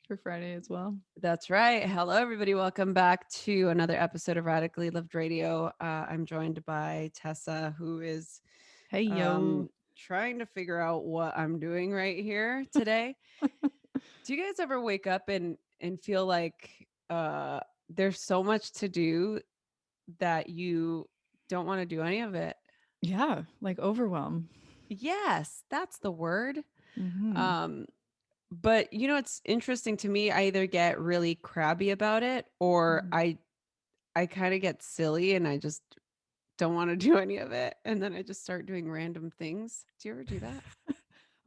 for Friday as well. That's right. Hello, everybody. Welcome back to another episode of Radically Lived Radio. I'm joined by Tessa, who is Hey, yo. trying to figure out what I'm doing right here today. Do you guys ever wake up and feel like there's so much to do that you don't want to do any of it? Yeah, like overwhelm. Yes, that's the word. Hmm. Um, but it's interesting to me. I either get really crabby about it, or I kind of get silly and I just don't want to do any of it. And then I just start doing random things. Do you ever do that?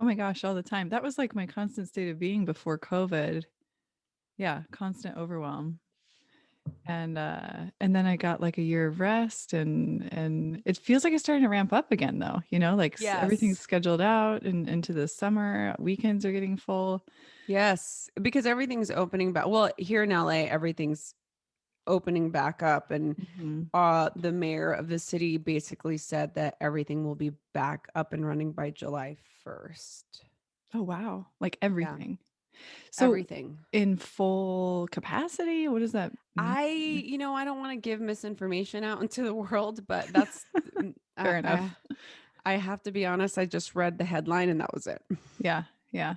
Oh my gosh, all the time. That was like my constant state of being before COVID. Yeah, constant overwhelm. And then I got like a year of rest and it feels like it's starting to ramp up again though, like everything's Yes. scheduled out and into the summer, weekends are getting full. Yes. Because everything's opening back. Well, here in LA, everything's opening back up. And Mhm. the mayor of the city basically said that everything will be back up and running by July 1st. Oh wow, like Yeah. everything. So Everything. in full capacity, what does that mean? I don't want to give misinformation out into the world, but that's, I, Fair enough. I, I have to be honest. I just read the headline and that was it. Yeah, yeah. I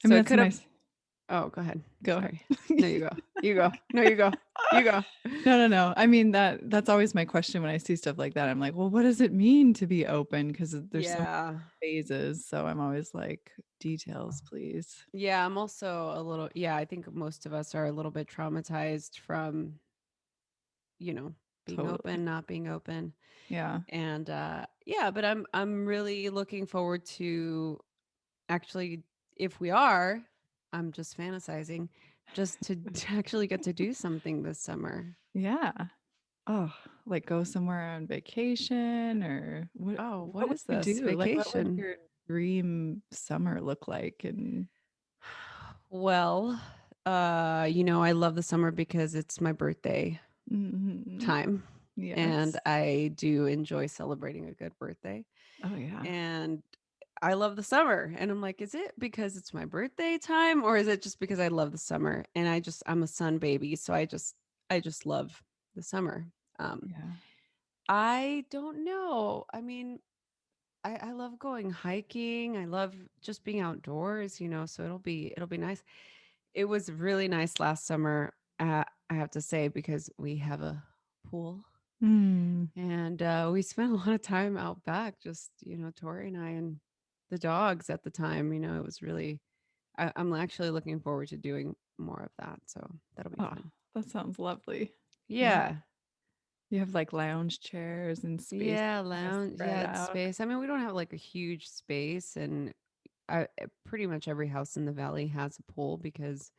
So mean, it that's could have. nice. Oh, go ahead. Go ahead. Sorry. No, you go. You go. No, you go. You go. No, no, no. I mean, that's always my question when I see stuff like that. I'm like, "Well, what does it mean to be open?" Because there's so many Yeah. phases, so I'm always like, "Details, please." Yeah. I'm also a little, yeah, I think most of us are a little bit traumatized from, you know, being Totally. open, not being open. Yeah. And yeah, but I'm really looking forward to actually, if we are, I'm just fantasizing, just to actually get to do something this summer. Yeah. Oh, like go somewhere on vacation or Oh, what what would is you this? do? Like, what would Vacation. your dream summer look like? And Well, I love the summer because it's my birthday mhm. time. And Yes. I do enjoy celebrating a good birthday. Oh, yeah. And I love the summer. And I'm like, is it because it's my birthday time or is it just because I love the summer? And I'm a sun baby, so I just love the summer. Um Yeah. I don't know. I mean, I love going hiking. I love just being outdoors, so it'll be nice. It was really nice last summer, I have to say, because we have a pool Mm. and we spent a lot of time out back, just, Tori and I and the dogs at the time. It was really, I'm actually looking forward to doing more of that. So that'll be Oh, fun. that sounds lovely. Yeah. Yeah. You have like lounge chairs and space Yeah. to kind of Lounge. spread Yeah. It's out. space. I mean, we don't have like a huge space, and pretty much every house in the valley has a pool because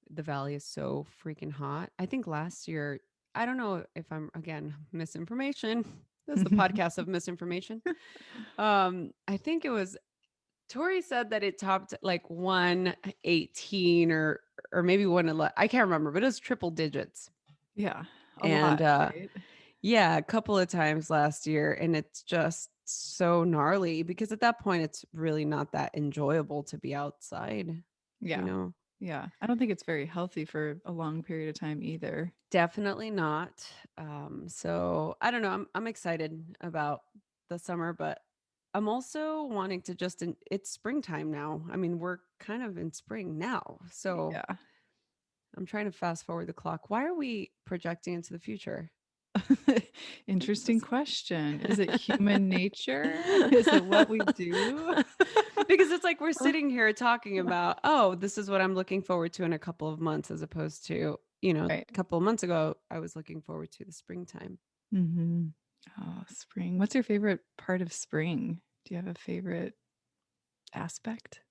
the valley is so freaking hot. I think last year, I don't know if I'm again misinformation. This is the podcast of misinformation. I think it was Tori said that it topped like 118 or maybe 111. I can't remember, but it was triple digits. Yeah, a And lot, right? yeah, a couple of times last year, and it's just so gnarly because at that point it's really not that enjoyable to be outside, you Yeah. know. Yeah. I don't think it's very healthy for a long period of time either. Definitely not. So I don't know. I'm excited about the summer, but I'm also wanting to it's springtime now. I mean, we're kind of in spring now. So Yeah. I'm trying to fast forward the clock. Why are we projecting into the future? Interesting Just question. Is it human nature? Is it what we do? because it's like we're sitting here talking about, oh, this is what I'm looking forward to in a couple of months, as opposed to, Right. a couple of months ago, I was looking forward to the springtime. Mhm. Oh, spring. What's your favorite part of spring? Do you have a favorite aspect?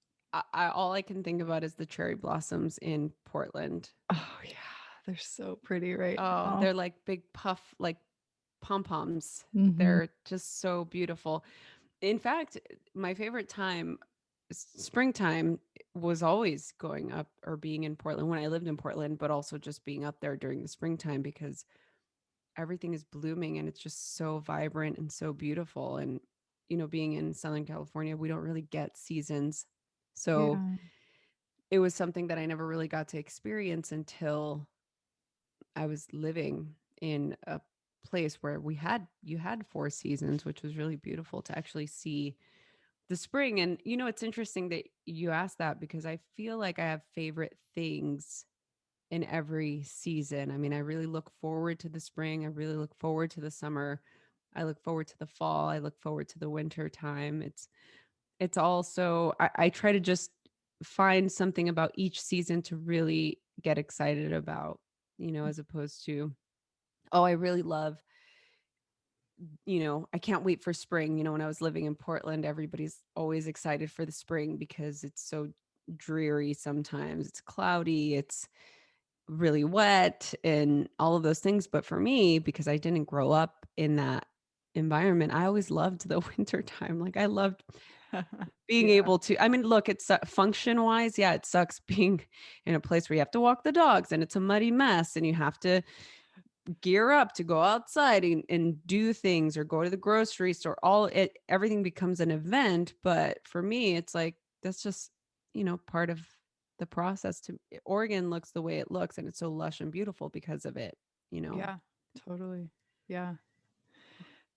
All I can think about is the cherry blossoms in Portland. Oh, yeah. They're so pretty right Oh, now. they're like big puff, like pom poms. Mhm. They're just so beautiful. In fact, my favorite time, springtime, was always going up or being in Portland when I lived in Portland, but also just being up there during the springtime because everything is blooming and it's just so vibrant and so beautiful. And, being in Southern California, we don't really get seasons. So Yeah. it was something that I never really got to experience until I was living in a place where we had you had 4 seasons, which was really beautiful to actually see the spring. And it's interesting that you asked that because I feel like I have favorite things in every season. I mean, I really look forward to the spring, I really look forward to the summer, I look forward to the fall, I look forward to the winter time. It's also I try to just find something about each season to really get excited about, as opposed to, oh, I really love, I can't wait for spring. When I was living in Portland, everybody's always excited for the spring because it's so dreary sometimes. It's cloudy, it's really wet and all of those things. But for me, because I didn't grow up in that environment, I always loved the winter time. Like I loved being Yeah. able to, I mean, look, it's function wise, yeah, it sucks being in a place where you have to walk the dogs and it's a muddy mess and you have to gear up to go outside and do things or go to the grocery store. Everything becomes an event. But for me, it's like that's just, part of the process. To Oregon looks the way it looks and it's so lush and beautiful because of it, you know. Yeah, totally. Yeah,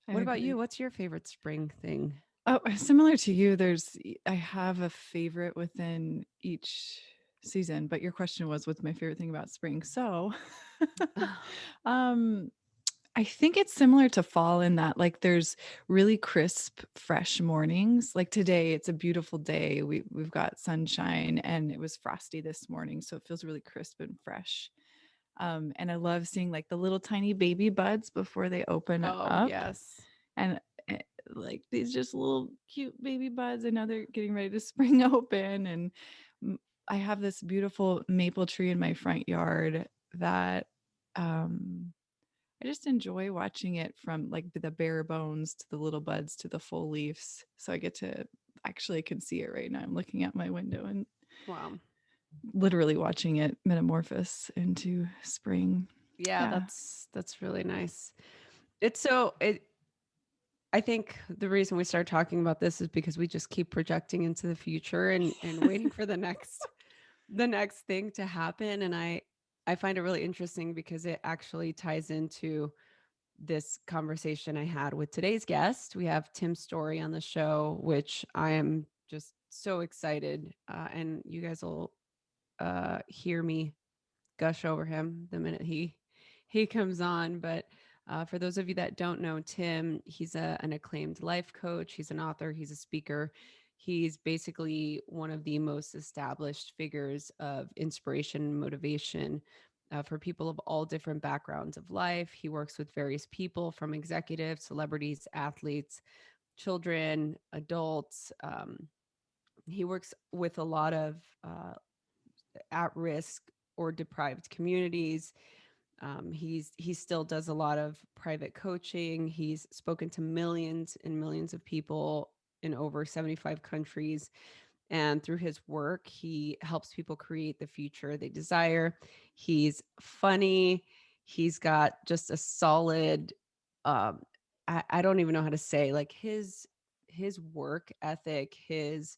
I What about you? agree. What's your favorite spring thing? Oh, similar to you, I have a favorite within each season, but your question was, what's my favorite thing about spring? So, um, I think it's similar to fall in that like there's really crisp, fresh mornings. Like today, it's a beautiful day. We've got sunshine and it was frosty this morning, so it feels really crisp and fresh. And I love seeing like the little tiny baby buds before they open Oh, up. yes. And like these just little cute baby buds. I know they're getting ready to spring open. And mm, I have this beautiful maple tree in my front yard that um, I just enjoy watching it from like the bare bones to the little buds to the full leaves. So I get to actually I can see it right now. I'm looking out my window and Wow. literally watching it metamorphose into spring. Yeah, Yeah. that's really nice. It's so it I think the reason we start talking about this is because we just keep projecting into the future and waiting for the next thing to happen. And I find it really interesting because it actually ties into this conversation I had with today's guest. We have Tim Storey on the show, which I am just so excited, and you guys will hear me gush over him the minute he comes on. But for those of you that don't know Tim, he's an acclaimed life coach. He's an author. He's a speaker. He's basically one of the most established figures of inspiration and motivation for people of all different backgrounds of life. He works with various people from executives, celebrities, athletes, children, adults. He works with a lot of at risk or deprived communities. He still does a lot of private coaching. He's spoken to millions and millions of people in over 75 countries. And through his work, he helps people create the future they desire. He's funny. He's got just a solid, um, I don't even know how to say, like his work ethic, his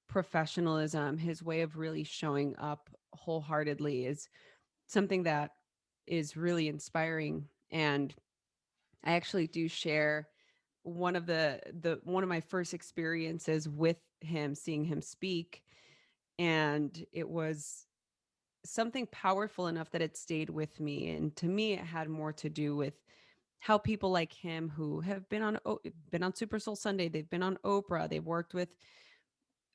professionalism, his way of really showing up wholeheartedly is something that is really inspiring. And I actually do share one of my first experiences with him, seeing him speak, and it was something powerful enough that it stayed with me. And to me, it had more to do with how people like him who have been on Super Soul Sunday, they've been on Oprah, they've worked with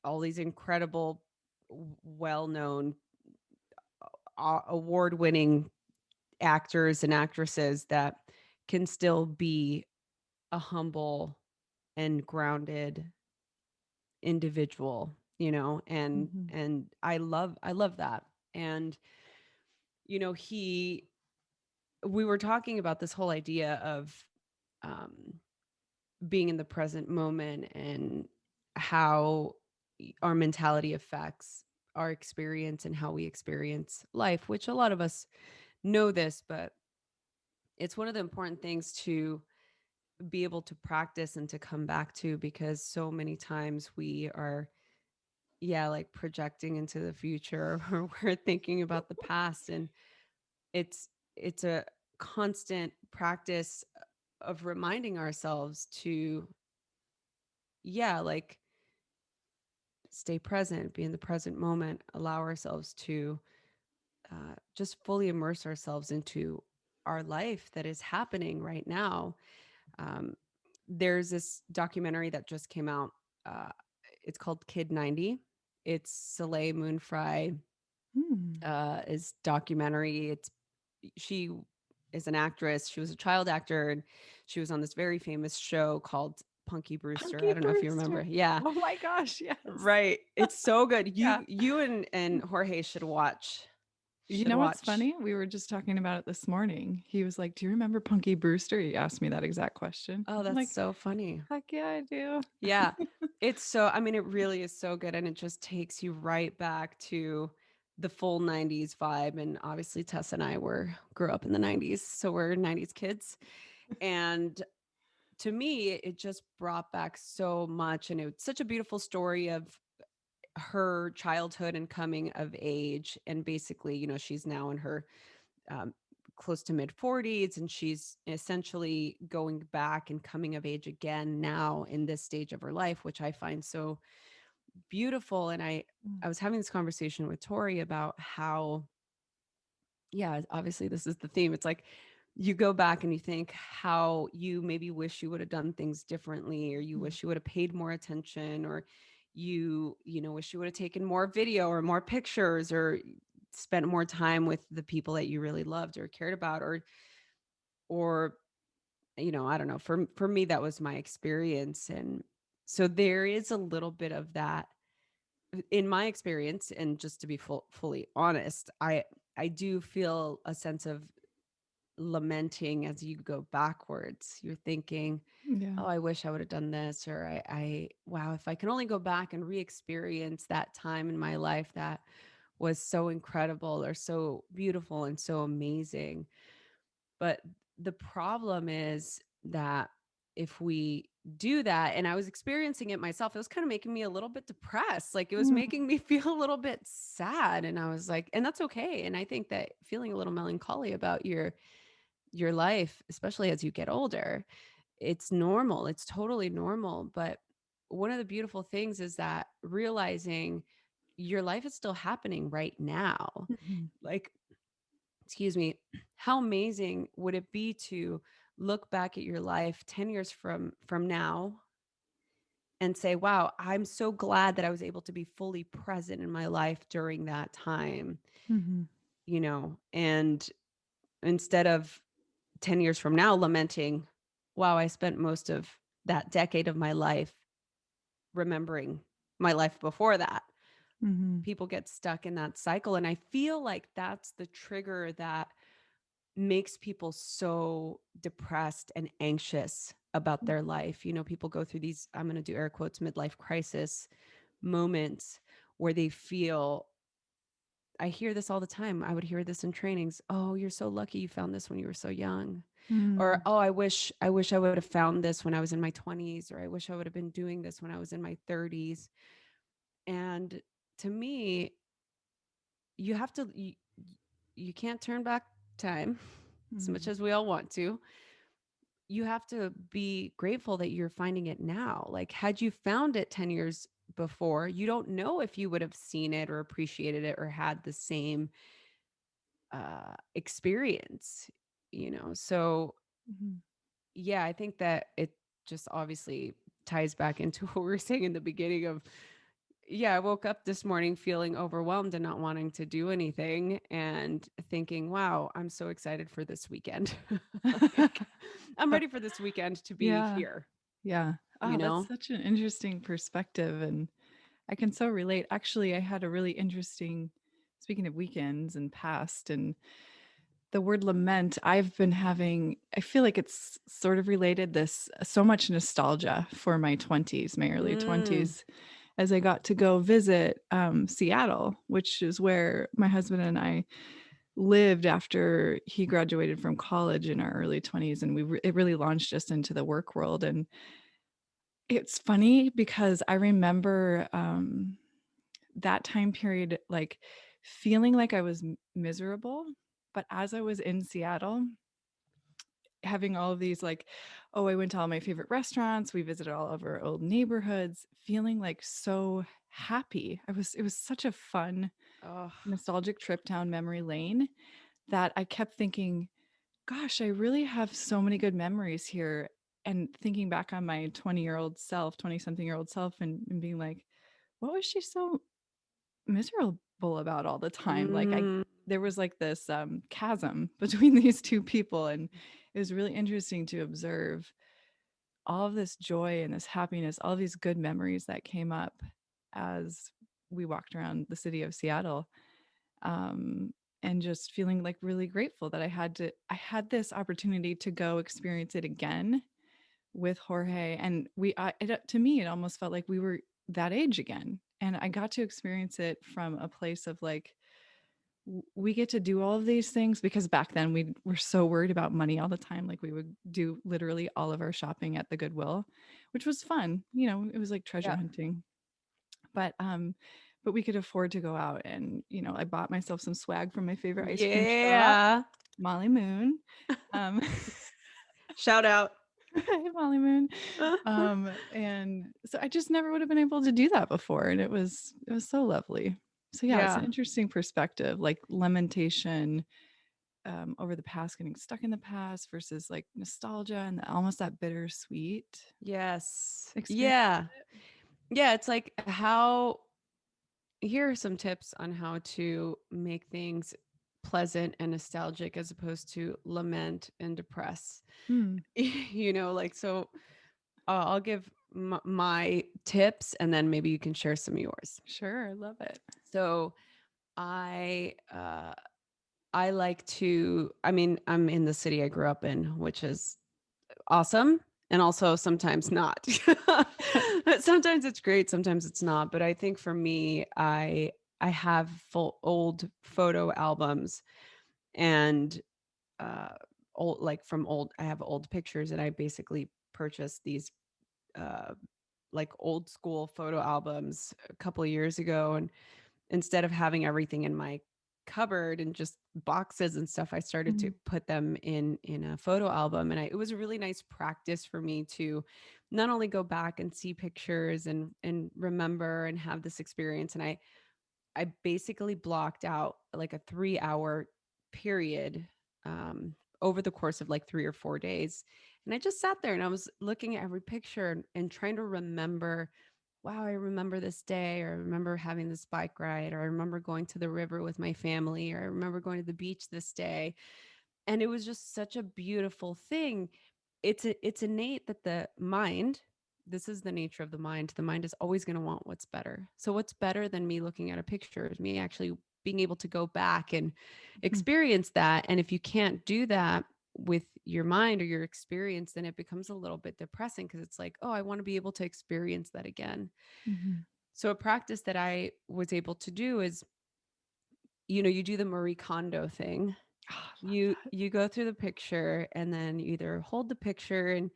all these incredible, well-known, award-winning actors and actresses that can still be a humble and grounded individual, and Mhm. I love that. And he we were talking about this whole idea of um being in the present moment and how our mentality affects our experience and how we experience life, which a lot of us know this, but it's one of the important things to be able to practice and to come back to, because so many times we are yeah, like projecting into the future or we're thinking about the past. And it's a constant practice of reminding ourselves to, yeah, like stay present, be in the present moment, allow ourselves to just fully immerse ourselves into our life that is happening right now. Um, there's this documentary that just came out. Uh, it's called Kid 90. It's Soleil Moon Frye Hmm. is documentary. She is an actress. She was a child actor, and she was on this very famous show called Punky Brewster. I Punky don't know if you remember. Brewster. Yeah, Oh my gosh, yes. right. It's so good. Yeah. You and Jorge should watch. You Should know what's watch. funny? We were just talking about it this morning. He was like, "Do you remember Punky Brewster?" He asked me that exact question. Oh, I'm that's like, so funny. "Heck yeah, I do." Yeah. It's so, I mean, it really is so good. And it just takes you right back to the full 90s vibe. And obviously, Tess and I grew up in the 90s. So we're 90s kids. And to me, it just brought back so much. And it's such a beautiful story of her childhood and coming of age. And basically, she's now in her um, close to mid 40s, and she's essentially going back and coming of age again now in this stage of her life, which I find so beautiful. And I was having this conversation with Tori about how, yeah, obviously this is the theme. It's like you go back and you think how you maybe wish you would have done things differently, or you Mm, wish you would have paid more attention, or wish you would have taken more video or more pictures, or spent more time with the people that you really loved or cared about, or I don't know. For me, that was my experience. And so there is a little bit of that in my experience. And just to be fully honest, I do feel a sense of lamenting as you go backwards. You're thinking, yeah. oh, I wish I would have done this, or wow, if I can only go back and re-experience that time in my life that was so incredible or so beautiful and so amazing. But the problem is that if we do that, and I was experiencing it myself, it was kind of making me a little bit depressed. Like it was Mm, making me feel a little bit sad. And I was like, and that's okay. And I think that feeling a little melancholy about your life, especially as you get older, it's normal. It's totally normal. But one of the beautiful things is that realizing your life is still happening right now. mhm, Like, excuse me, how amazing would it be to look back at your life 10 years from now and say, wow, I'm so glad that I was able to be fully present in my life during that time, mhm, and instead of 10 years from now lamenting, wow, I spent most of that decade of my life remembering my life before that. mhm, People get stuck in that cycle. And I feel like that's the trigger that makes people so depressed and anxious about their life. People go through these, I'm going to do air quotes, midlife crisis moments where they feel, I hear this all the time. I would hear this in trainings. Oh, you're so lucky you found this when you were so young. Or, mm, oh, I wish I would have found this when I was in my 20s, or I wish I would have been doing this when I was in my 30s. And to me, you have to you can't turn back time as much mhm, as we all want to. You have to be grateful that you're finding it now. Like, had you found it 10 years before, you don't know if you would have seen it or appreciated it or had the same experience, So, mhm. yeah, I think that it just obviously ties back into what we were saying in the beginning of, yeah, I woke up this morning feeling overwhelmed and not wanting to do anything and thinking, wow, I'm so excited for this weekend. Like, I'm ready for this weekend to be Yeah, here, yeah. you Oh, that's know? such an interesting perspective, and I can so relate. Actually, I had a really interesting speaking of weekends and past and the word lament, I've been having I feel like it's sort of related this so much nostalgia for my 20s, my early Mm, 20s, as I got to go visit, Seattle, which is where my husband and I lived after he graduated from college in our early 20s, and it really launched us into the work world, and it's funny because I remember, that time period, like feeling like I was miserable. But as I was in Seattle, having all of these like, oh, I went to all my favorite restaurants, we visited all of our old neighborhoods, feeling like so happy. It was such a fun Oh, nostalgic trip down memory lane that I kept thinking, gosh, I really have so many good memories here. And thinking back on my 20-year-old self, 20 something year old self, and being like, what was she so miserable about all the time? Like, mm, there was like this chasm between these two people. And it was really interesting to observe all of this joy and this happiness, all these good memories that came up as we walked around the city of Seattle. Um, and just feeling like really grateful that I had this opportunity to go experience it again with Jorge. And to me, it almost felt like we were that age again. And I got to experience it from a place of like, we get to do all of these things because back then we were so worried about money all the time. Like we would do literally all of our shopping at the Goodwill, which was fun. You know, it was like treasure yeah. hunting. But but we could afford to go out and, you know, I bought myself some swag from my favorite ice cream shop, Yeah. Molly Moon. Um, Shout out. Hi, Molly Moon. And so I just never would have been able to do that before, and it was so lovely. So yeah, it's an Yeah. interesting perspective, like lamentation over the past, getting stuck in the past versus like nostalgia and almost that bittersweet Yes. experience. Yeah. Yeah. It's like how here are some tips on how to make things pleasant and nostalgic as opposed to lament and depress. Mm, Like, so I'll give my tips and then maybe you can share some of yours. sure, I love it. So I, uh, I like to, I mean, I'm in the city I grew up in, which is awesome. And also sometimes not. Sometimes it's great, sometimes it's not. But I think for me, I have full old photo albums and uh old like from old I have old pictures and I basically purchased these uh like old school photo albums a couple of years ago, and instead of having everything in my cupboard and just boxes and stuff, I started to Mhm, put them in a photo album. And it was a really nice practice for me to not only go back and see pictures and remember and have this experience. And I basically blocked out like a 3 hour period over the course of like 3 or 4 days. And I just sat there and I was looking at every picture and trying to remember, wow, I remember this day, or I remember having this bike ride, or I remember going to the river with my family, or I remember going to the beach this day. And it was just such a beautiful thing. It's innate that the mind, this is the nature of the mind is always going to want what's better. So what's better than me looking at a picture is me actually being able to go back and mhm, experience that. And if you can't do that with your mind or your experience, then it becomes a little bit depressing because it's like, oh, I want to be able to experience that again. mhm. So a practice that I was able to do is, you do the Marie Kondo thing. Oh, I love You go through the picture and then you either hold the picture and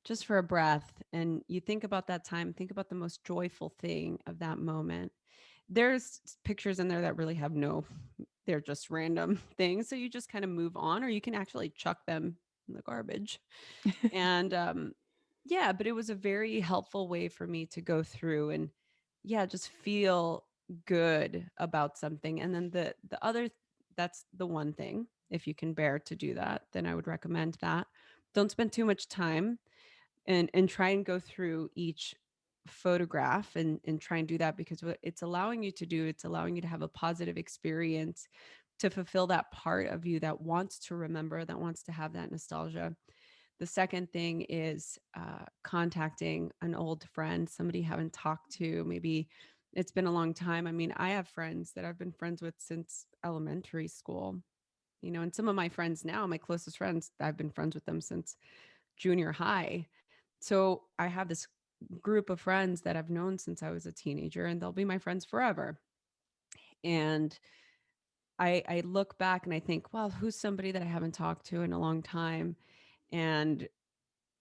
just for a breath, and you think about that time, think about the most joyful thing of that moment. There's pictures in there that really have no, they're just random things, so you just kind of move on, or you can actually chuck them in the garbage. that. And yeah, but it was a very helpful way for me to go through and yeah, just feel good about something. And then the other, that's the one thing. If you can bear to do that, then I would recommend that. Don't spend too much time and try and go through each photograph and try and do that, because what it's allowing you to do, it's allowing you to have a positive experience to fulfill that part of you that wants to remember, that wants to have that nostalgia. The second thing is contacting an old friend, somebody you haven't talked to. Maybe it's been a long time. I mean, I have friends that I've been friends with since elementary school, and some of my friends now, my closest friends, I've been friends with them since junior high. So I have this group of friends that I've known since I was a teenager, and they'll be my friends forever. And I look back and I think, well, who's somebody that I haven't talked to in a long time? And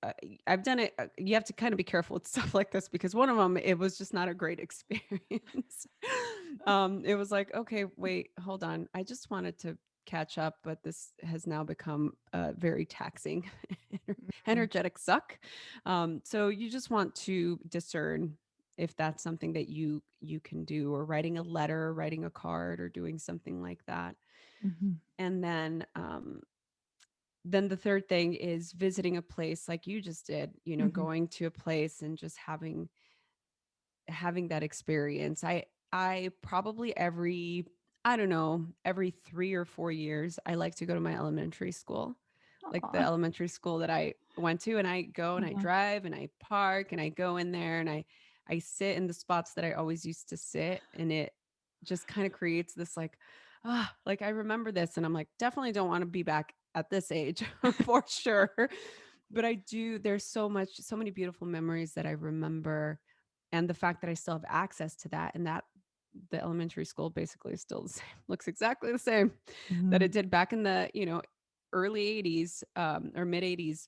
uh, I've done it. You have to kind of be careful with stuff like this because one of them, it was just not a great experience. It was like, okay, wait, hold on. I just wanted to catch up, but this has now become very taxing, Mhm. energetic suck. So you just want to discern if that's something that you can do, or writing a letter, writing a card, or doing something like that. Mhm. And then the third thing is visiting a place like you just did, Mhm. going to a place and just having that experience. I probably I don't know, every 3 or 4 years, I like to go to my elementary school. Like the Aw. elementary school that I went to, and I go and I Uh-huh. drive and I park and I go in there and I sit in the spots that I always used to sit, and it just kind of creates this like, like I remember this, and I'm like, definitely don't want to be back at this age for sure. But I do, there's so many beautiful memories that I remember, and the fact that I still have access to that, and that the elementary school basically is still the same, looks exactly the same that it Mhm. did back in the, early 80s, or mid 80s,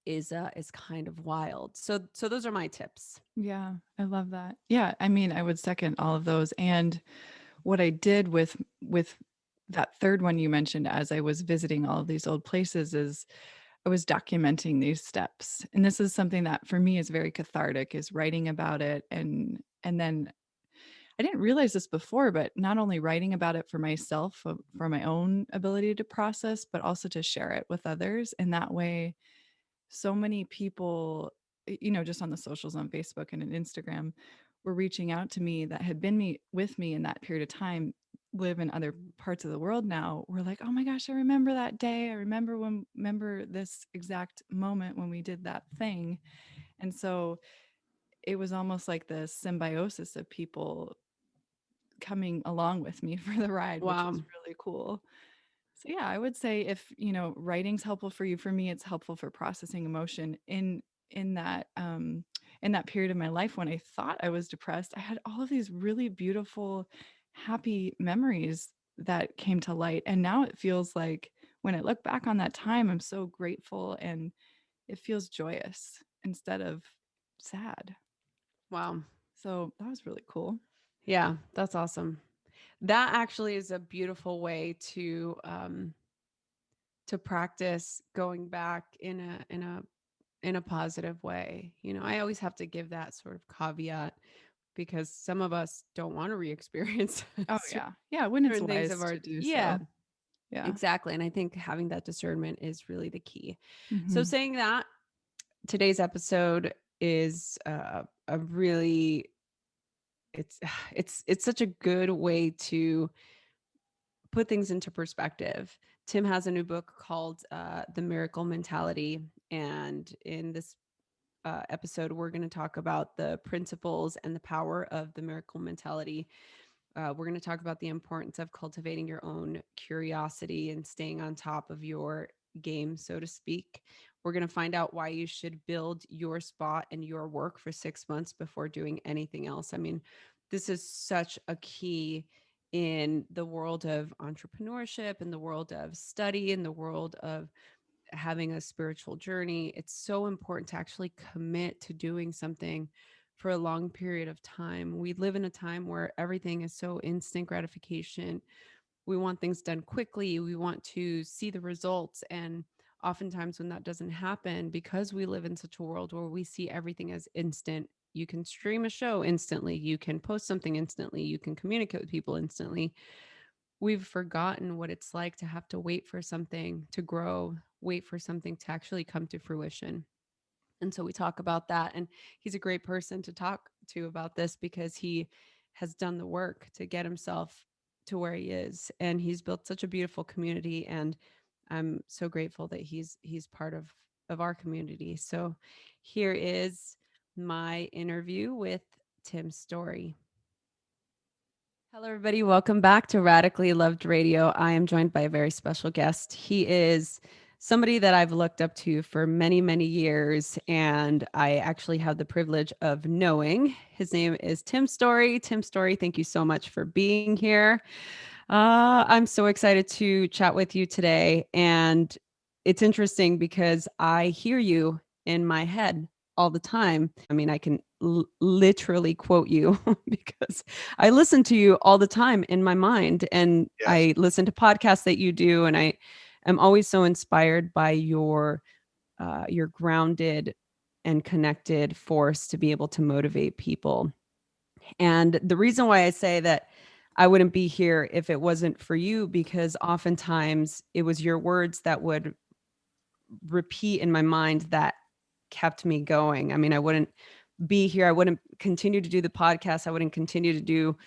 is kind of wild. So those are my tips. Yeah, I love that. Yeah, I mean, I would second all of those, and what I did with that 3rd one you mentioned as I was visiting all of these old places is I was documenting these steps, and this is something that for me is very cathartic, is writing about it, and then I didn't realize this before, but not only writing about it for myself, for my own ability to process, but also to share it with others, and that way so many people, just on the socials on Facebook and on Instagram were reaching out to me that had been me with me in that period of time, live in other parts of the world now. We're like, "Oh my gosh, I remember that day. I remember this exact moment when we did that thing." And so it was almost like the symbiosis of people coming along with me for the ride, which was Wow. really cool. So yeah, I would say if, writing's helpful for you, for me, it's helpful for processing emotion in that in that period of my life when I thought I was depressed. I had all of these really beautiful, happy memories that came to light. And now it feels like when I look back on that time, I'm so grateful and it feels joyous instead of sad. Wow. So that was really cool. Yeah, that's awesome. That actually is a beautiful way to practice going back in a positive way. I always have to give that sort of caveat, because some of us don't want to re-experience Oh yeah. Yeah, when it's certain things of wise our, to do yeah, so. Yeah. exactly. And I think having that discernment is really the key. So Mhm. saying that, today's episode is a really, it's it's such a good way to put things into perspective. Tim has a new book called The Miracle Mentality. And in this episode, we're going to talk about the principles and the power of the miracle mentality. We're going to talk about the importance of cultivating your own curiosity and staying on top of your game, so to speak. We're going to find out why you should build your spot and your work for 6 months before doing anything else. I mean, this is such a key in the world of entrepreneurship, in the world of study, in the world of having a spiritual journey. It's so important to actually commit to doing something for a long period of time. We live in a time where everything is so instant gratification. We want things done quickly. We want to see the results. And oftentimes, when that doesn't happen, because we live in such a world where we see everything as instant, you can stream a show instantly, you can post something instantly, you can communicate with people instantly. We've forgotten what it's like to have to wait for something to grow, wait for something to actually come to fruition. And so we talk about that. And he's a great person to talk to about this, because he has done the work to get himself to where he is. And he's built such a beautiful community. And I'm so grateful that he's part of our community. So here is my interview with Tim Storey. Hello, everybody. Welcome back to Radically Loved Radio. I am joined by a very special guest. He is somebody that I've looked up to for many, many years, and I actually have the privilege of knowing. His name is Tim Storey. Tim Storey, thank you so much for being here. I'm so excited to chat with you today. And it's interesting because I hear you in my head. all the time. I mean, I can literally quote you because I listen to you all the time in my mind, and Yes. I listen to podcasts that you do, and I am always so inspired by your grounded and connected force to be able to motivate people. And the reason why I say that I wouldn't be here if it wasn't for you, because oftentimes it was your words that would repeat in my mind that kept me going. I mean, I wouldn't be here. I wouldn't continue to do the podcast. I wouldn't continue to do,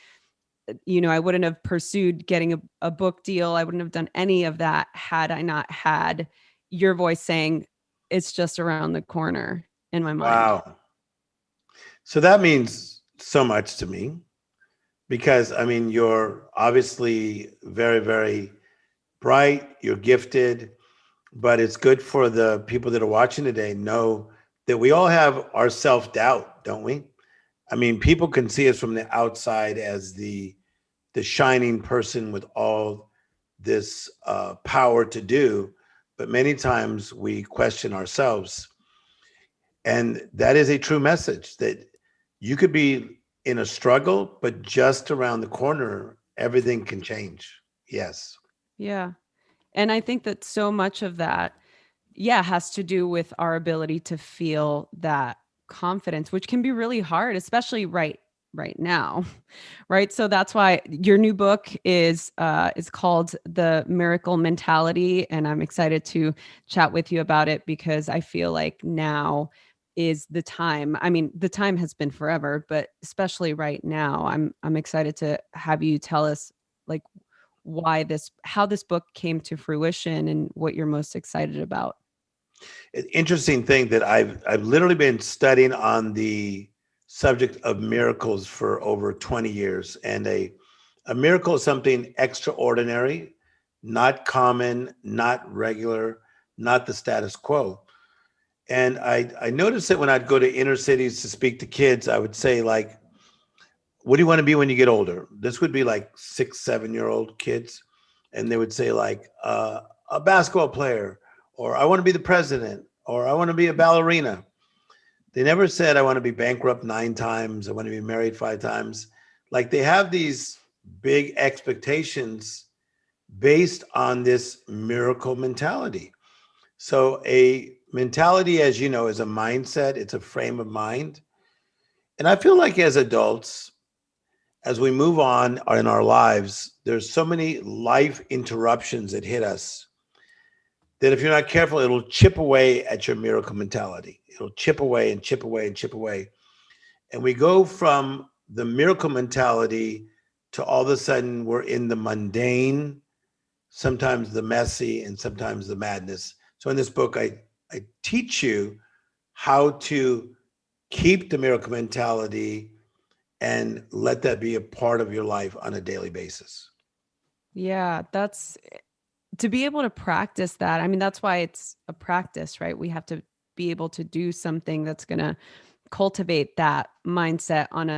I wouldn't have pursued getting a book deal. I wouldn't have done any of that had I not had your voice saying, it's just around the corner in my mind. Wow. So that means so much to me because I mean, you're obviously very, very bright, you're gifted, but it's good for the people that are watching today know that we all have our self-doubt, don't we? I mean, people can see us from the outside as the shining person with all this power to do, but many times we question ourselves. And that is a true message that you could be in a struggle, but just around the corner, everything can change. Yes. Yeah. And I think that so much of that, yeah, has to do with our ability to feel that confidence, which can be really hard, especially right now. Right? So that's why your new book is called The Miracle Mentality, and I'm excited to chat with you about it because I feel like now is the time. I mean, the time has been forever, but especially right now, I'm excited to have you tell us like why this how this book came to fruition and what you're most excited about. An interesting thing that I've literally been studying on the subject of miracles for over 20 years. And a miracle is something extraordinary, not common, not regular, not the status quo. And I noticed that when I'd go to inner cities to speak to kids, I would say, like, what do you want to be when you get older? This would be like 6, 7 year old kids. And they would say, like, a basketball player, or I want to be the president, or I want to be a ballerina. They never said, I want to be bankrupt 9 times. I want to be married 5 times. Like they have these big expectations based on this miracle mentality. So, a mentality, as you know, is a mindset, it's a frame of mind. And I feel like as adults, as we move on in our lives, there's so many life interruptions that hit us that if you're not careful, it'll chip away at your miracle mentality. It'll chip away and chip away and chip away. And we go from the miracle mentality to all of a sudden we're in the mundane, sometimes the messy, and sometimes the madness. So in this book, I teach you how to keep the miracle mentality and let that be a part of your life on a daily basis. Yeah, that's to be able to practice that. I mean, that's why it's a practice, right? We have to be able to do something that's going to cultivate that mindset on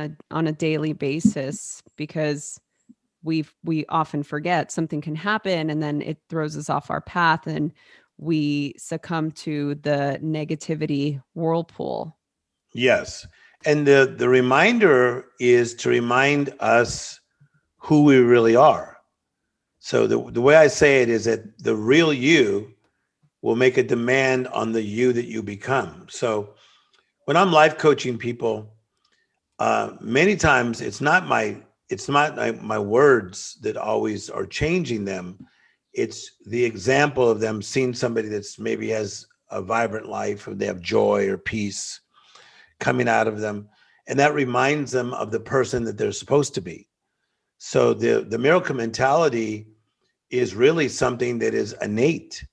a daily basis because we often forget something can happen and then it throws us off our path and we succumb to the negativity whirlpool. Yes. And the reminder is to remind us who we really are. So the way I say it is that the real you will make a demand on the you that you become. So when I'm life coaching people, many times it's not my words that always are changing them. It's the example of them seeing somebody that's maybe has a vibrant life, or they have joy or peace coming out of them, and that reminds them of the person that they're supposed to be. So the miracle mentality is really something that is innate.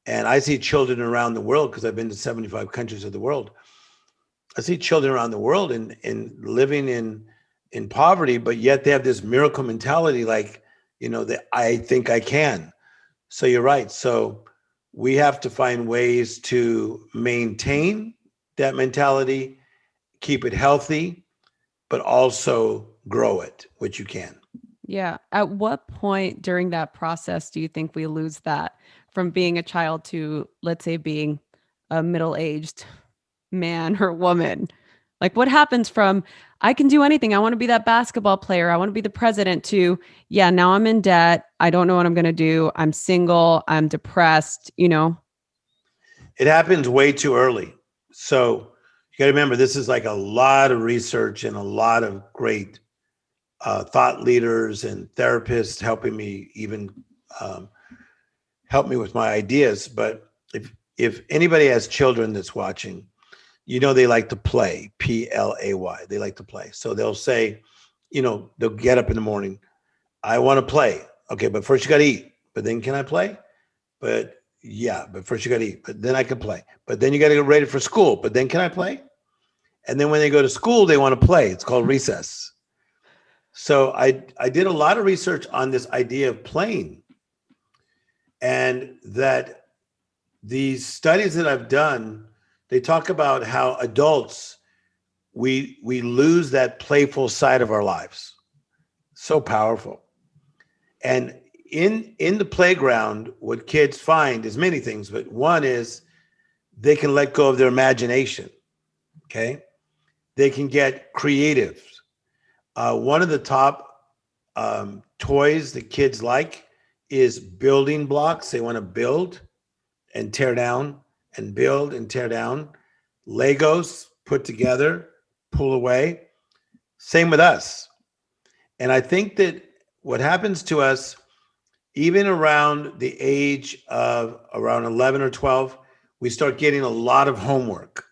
And I see children around the world because I've been to 75 countries of the world. I see children around the world in living in poverty, but yet they have this miracle mentality, like, that I think I can. So you're right. So we have to find ways to maintain that mentality, keep it healthy, but also grow it, which you can. Yeah. At what point during that process do you think we lose that from being a child to, let's say, being middle aged? man or woman? Like, what happens from I can do anything, I want to be that basketball player, I want to be the president, to yeah, now I'm in debt, I don't know what I'm going to do, I'm single, I'm depressed, you know? It happens way too early. So you got to remember, this is like a lot of research and a lot of great thought leaders and therapists helping me even um, help me with my ideas. But if anybody has children that's watching, they like to play, play. They like to play. So they'll say, they'll get up in the morning. I want to play. Okay, but first you got to eat. But then can I play? But yeah, but first you got to eat. But then I can play. But then you got to get ready for school. But then can I play? And then when they go to school, they want to play. It's called recess. So I did a lot of research on this idea of playing, and that these studies that I've done, they talk about how adults, we lose that playful side of our lives. So powerful. And in the playground, what kids find is many things, but one is they can let go of their imagination. Okay. They can get creative. One of the top toys that kids like is building blocks. They want to build and tear down and build and tear down. Legos, put together, pull away. Same with us. And I think that what happens to us, even around the age of around 11 or 12, we start getting a lot of homework.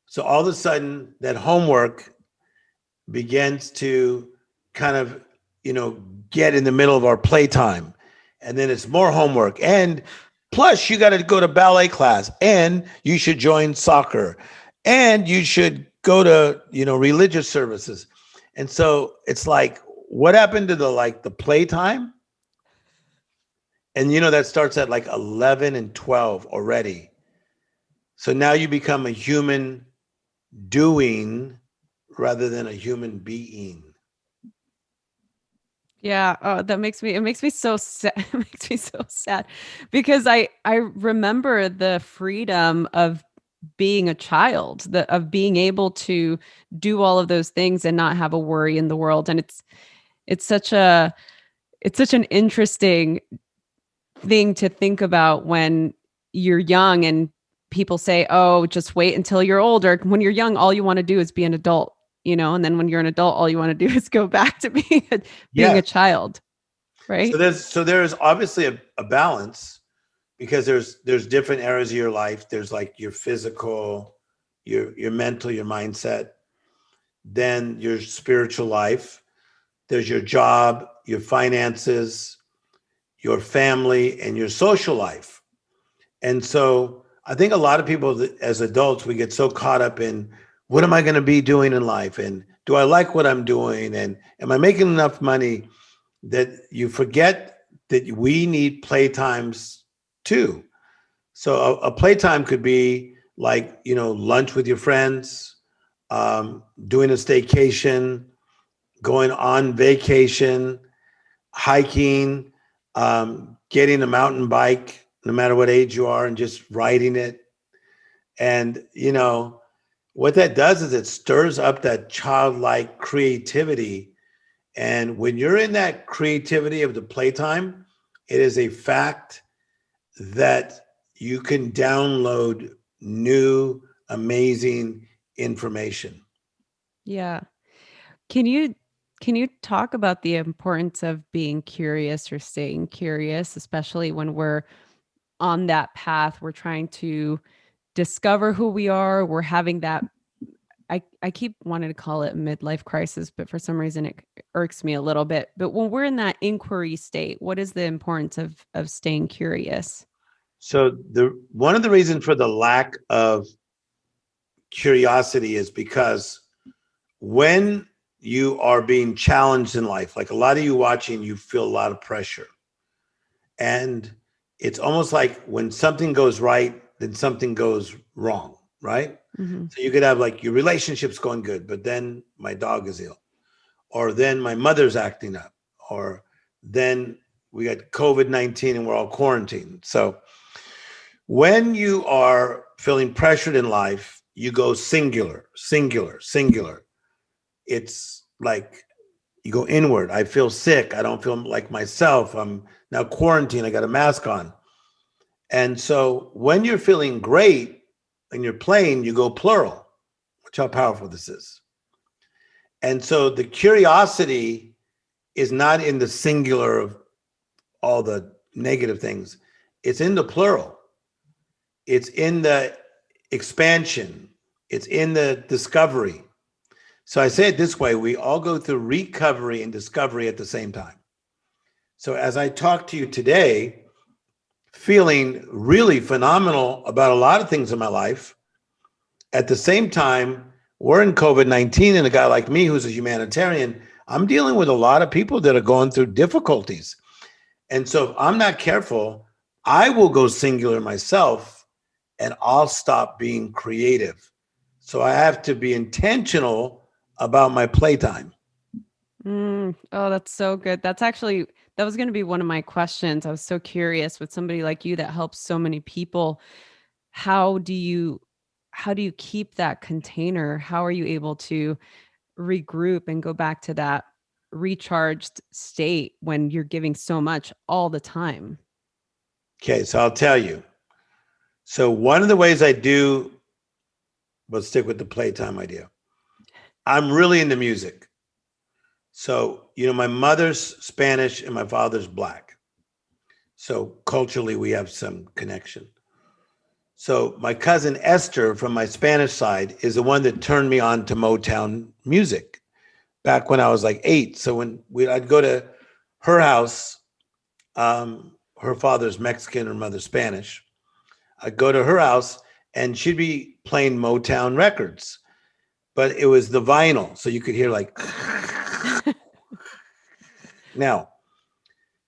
So all of a sudden, that homework begins to kind of, get in the middle of our playtime. And then it's more homework. And plus, you got to go to ballet class, and you should join soccer, and you should go to, religious services. And so it's like, what happened to the playtime? And that starts at like 11 and 12 already. So now you become a human doing rather than a human being. Yeah, oh, it makes me so sad. It makes me so sad because I remember the freedom of being a child, of being able to do all of those things and not have a worry in the world. And it's such a it's such an interesting thing to think about when you're young and people say, "Oh, just wait until you're older." When you're young, all you want to do is be an adult, and then when you're an adult, all you want to do is go back to being a Yes. child, So right? there's obviously a balance, because there's different areas of your life. There's like your physical, your mental, your mindset, then your spiritual life. There's your job, your finances, your family, and your social life. And so I think a lot of people as adults, we get so caught up in what am I going to be doing in life? And do I like what I'm doing? And am I making enough money, that you forget that we need playtimes too. So a playtime could be like, lunch with your friends, doing a staycation, going on vacation, hiking, getting a mountain bike, no matter what age you are, and just riding it. And, what that does is it stirs up that childlike creativity. And when you're in that creativity of the playtime, it is a fact that you can download new, amazing information. Yeah. Can you can you talk about the importance of being curious or staying curious, especially when we're on that path, we're trying to discover who we are, we're having that I keep wanting to call it a midlife crisis, but for some reason it irks me a little bit. But when we're in that inquiry state, what is the importance of staying curious? So the one of the reasons for the lack of curiosity is because when you are being challenged in life, like a lot of you watching, you feel a lot of pressure. And it's almost like when something goes right, then something goes wrong, right? Hmm. So you could have like your relationship's going good, but then my dog is ill, or then my mother's acting up, or then we got COVID-19 and we're all quarantined. So when you are feeling pressured in life, you go singular, singular, singular. It's like you go inward. I feel sick. I don't feel like myself. I'm now quarantined. I got a mask on. And so when you're feeling great and you're playing, you go plural. Watch how powerful this is. And so the curiosity is not in the singular of all the negative things. It's in the plural. It's in the expansion. It's in the discovery. So I say it this way, we all go through recovery and discovery at the same time. So as I talk to you today, feeling really phenomenal about a lot of things in my life, at the same time, we're in COVID-19, and a guy like me who's a humanitarian, I'm dealing with a lot of people that are going through difficulties. And so if I'm not careful, I will go singular myself and I'll stop being creative. So I have to be intentional about my playtime. Oh, that's so good. That was going to be one of my questions. I was so curious with somebody like you that helps so many people. How do you keep that container? How are you able to regroup and go back to that recharged state when you're giving so much all the time? Okay, so I'll tell you. So one of the ways I do, we'll stick with the playtime idea. I'm really into music. So, my mother's Spanish and my father's Black. So culturally, we have some connection. So my cousin Esther from my Spanish side is the one that turned me on to Motown music back when I was like 8. So I'd go to her house, her father's Mexican, her mother's Spanish. I'd go to her house and she'd be playing Motown records, but it was the vinyl. So you could hear like, now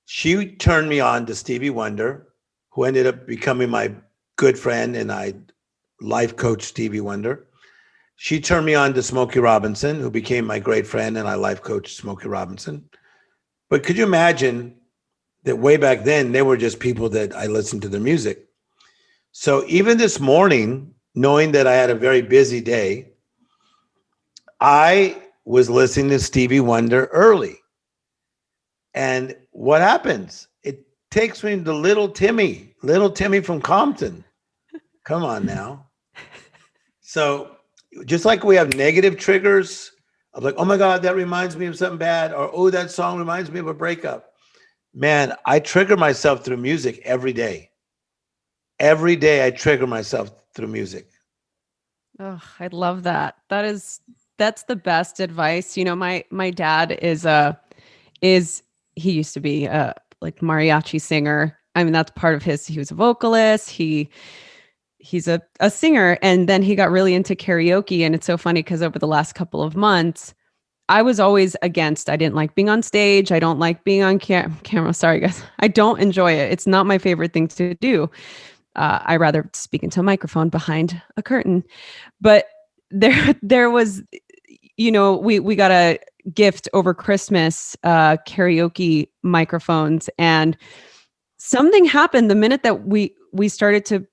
she turned me on to Stevie Wonder, who ended up becoming my good friend, and I life coached Stevie Wonder. She turned me on to Smokey Robinson, who became my great friend, and I life coached Smokey Robinson. But could you imagine that way back then, they were just people that I listened to their music. So even this morning, knowing that I had a very busy day, I was listening to Stevie Wonder early. And what happens? It takes me to little Timmy from Compton. Come on now. So just like we have negative triggers of like, oh my God, that reminds me of something bad, or oh, that song reminds me of a breakup. Man, I trigger myself through music every day. Every day I trigger myself through music. Oh, I love that. That's the best advice. My dad he used to be a like mariachi singer. I mean, that's part of he was a vocalist. He's a singer, and then he got really into karaoke. And it's so funny because over the last couple of months, I was always against. I didn't like being on stage. I don't like being on camera. Sorry, guys. I don't enjoy it. It's not my favorite thing to do. I rather speak into a microphone behind a curtain. But there was, we got a gift over Christmas, karaoke microphones, and something happened the minute that we started to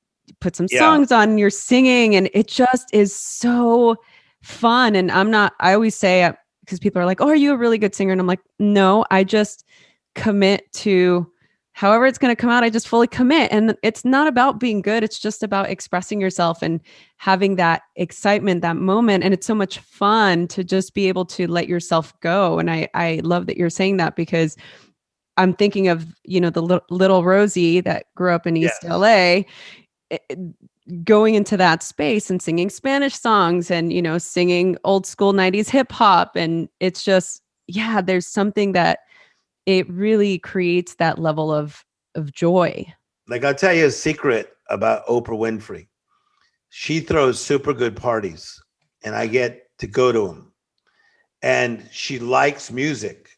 put some songs on and you're singing, and it just is so fun. And I always say, because people are like, oh, are you a really good singer? And I'm like, no, I just commit to however it's going to come out. I just fully commit. And it's not about being good. It's just about expressing yourself and having that excitement, that moment. And it's so much fun to just be able to let yourself go. And I love that you're saying that, because I'm thinking of, the little Rosie that grew up in East LA, going into that space and singing Spanish songs and, singing old school 90s hip hop. And it's just, there's something that it really creates that level of joy. Like, I'll tell you a secret about Oprah Winfrey. She throws super good parties, and I get to go to them. And she likes music.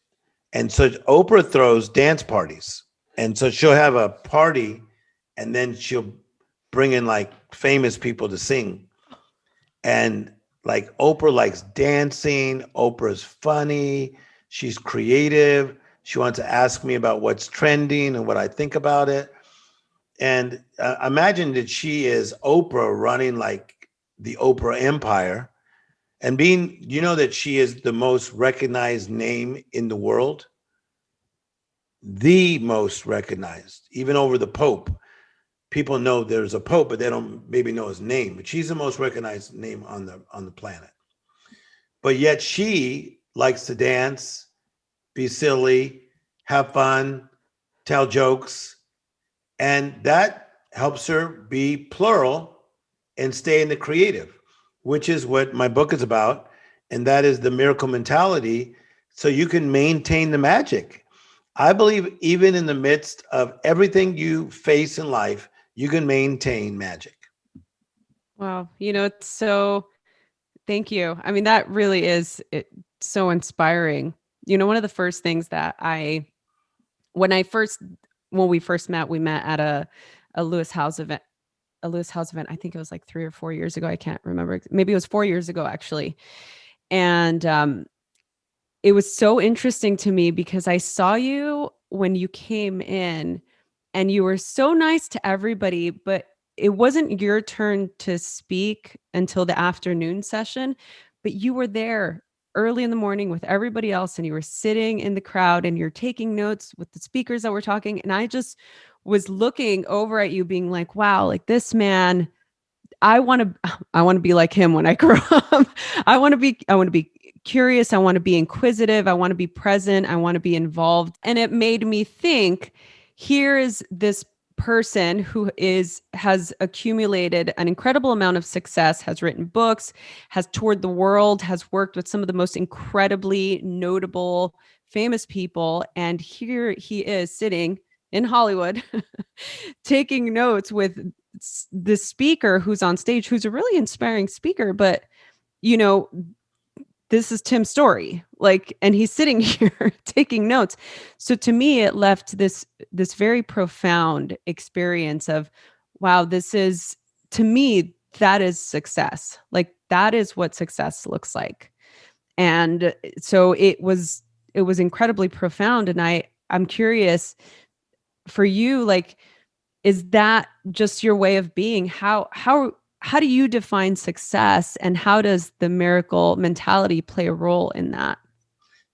And so Oprah throws dance parties. And so she'll have a party, and then she'll bring in like famous people to sing. And like Oprah likes dancing. Oprah's funny. She's creative. She wants to ask me about what's trending and what I think about it. And imagine that she is Oprah running like the Oprah empire and being, you know, that she is the most recognized name in the world, the most recognized, even over the Pope. People know there's a Pope, but they don't maybe know his name. But she's the most recognized name on the planet. But yet she likes to dance, be silly, have fun, tell jokes, and that helps her be plural and stay in the creative, which is what my book is about. And that is the miracle mentality. So you can maintain the magic. I believe even in the midst of everything you face in life, you can maintain magic. Wow. It's so, thank you. I mean, that really is so inspiring. One of the first things that when I first, when we first met, we met at a Lewis House event, I think it was like 3 or 4 years ago. I can't remember. Maybe it was 4 years ago, actually. And it was so interesting to me because I saw you when you came in and you were so nice to everybody, but it wasn't your turn to speak until the afternoon session, but you were there early in the morning with everybody else and you were sitting in the crowd and you're taking notes with the speakers that were talking. And I just was looking over at you being like, wow, like this man, I want to I want to be like him when I grow up. I want to be curious, I want to be inquisitive, I want to be present, I want to be involved. And it made me think, here is this person who has accumulated an incredible amount of success, has written books, has toured the world, has worked with some of the most incredibly notable famous people, and here he is sitting in Hollywood taking notes with the speaker who's on stage, who's a really inspiring speaker, but you know, this is Tim Storey, like, and he's sitting here taking notes. So to me, it left this very profound experience of, wow, this is, to me, that is success. Like that is what success looks like. And so it was incredibly profound. And I'm curious for you, like, is that just your way of being? How do you define success, and how does the miracle mentality play a role in that?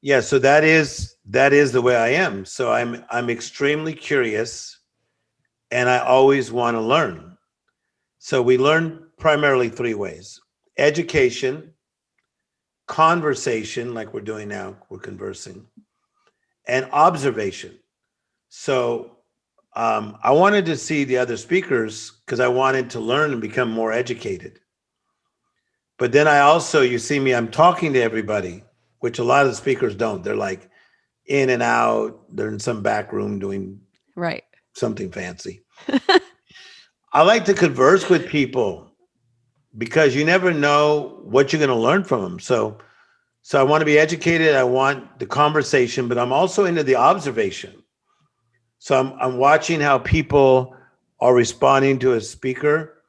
Yeah, so that is the way I am. So I'm extremely curious and I always want to learn. So we learn primarily three ways: education, conversation, like we're doing now, we're conversing, and observation. So I wanted to see the other speakers because I wanted to learn and become more educated. But then I also, you see me, I'm talking to everybody, which a lot of the speakers don't. They're like in and out, they're in some back room doing Right. something fancy. I like to converse with people because you never know what you're going to learn from them. So I want to be educated. I want the conversation, but I'm also into the observation. So I'm watching how people are responding to a speaker.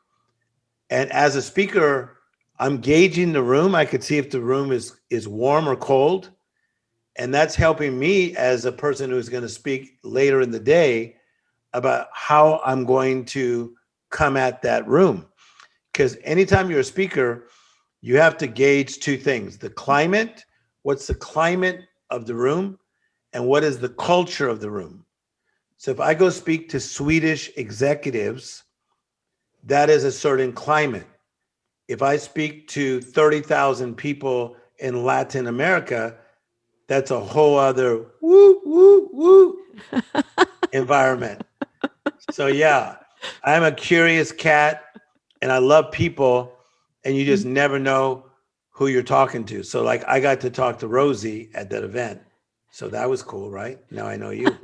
And as a speaker, I'm gauging the room. I could see if the room is warm or cold. And that's helping me as a person who's going to speak later in the day about how I'm going to come at that room. Because anytime you're a speaker, you have to gauge two things: the climate, what's the climate of the room, and what is the culture of the room. So if I go speak to Swedish executives, that is a certain climate. If I speak to 30,000 people in Latin America, that's a whole other woo, woo, woo environment. So yeah, I'm a curious cat and I love people, and you just never know who you're talking to. So like I got to talk to Rosie at that event. So that was cool, right? Now I know you.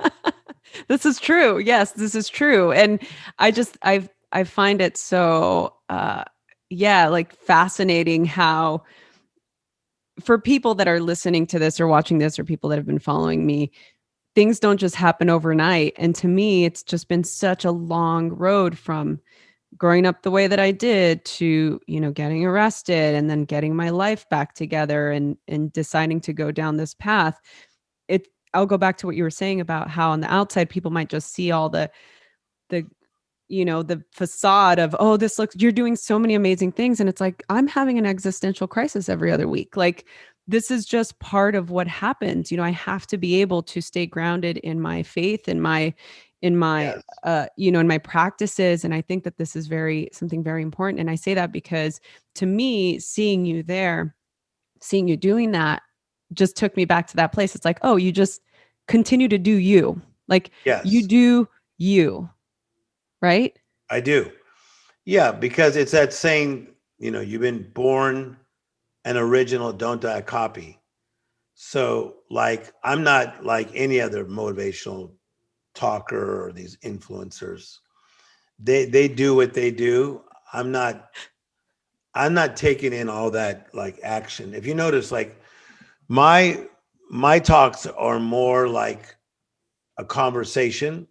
This is true. Yes, this is true. And I find it so yeah, like fascinating how, for people that are listening to this or watching this, or people that have been following me, things don't just happen overnight. And to me, it's just been such a long road from growing up the way that I did to, getting arrested and then getting my life back together and deciding to go down this path. I'll go back to what you were saying about how on the outside people might just see all the the facade of, oh, you're doing so many amazing things. And it's like, I'm having an existential crisis every other week. Like, this is just part of what happens. I have to be able to stay grounded in my faith and in my Yes. in my practices. And I think that this is something very important. And I say that because, to me, seeing you doing that just took me back to that place. It's like, oh, you just continue to do you. Like, you Yes, do you, right? I do. Yeah, because it's that saying, you've been born an original, don't die a copy. So, like, I'm not like any other motivational talker or these influencers. They do what they do. I'm not I'm not taking in all that like action. If you notice, like my my talks are more like a conversation.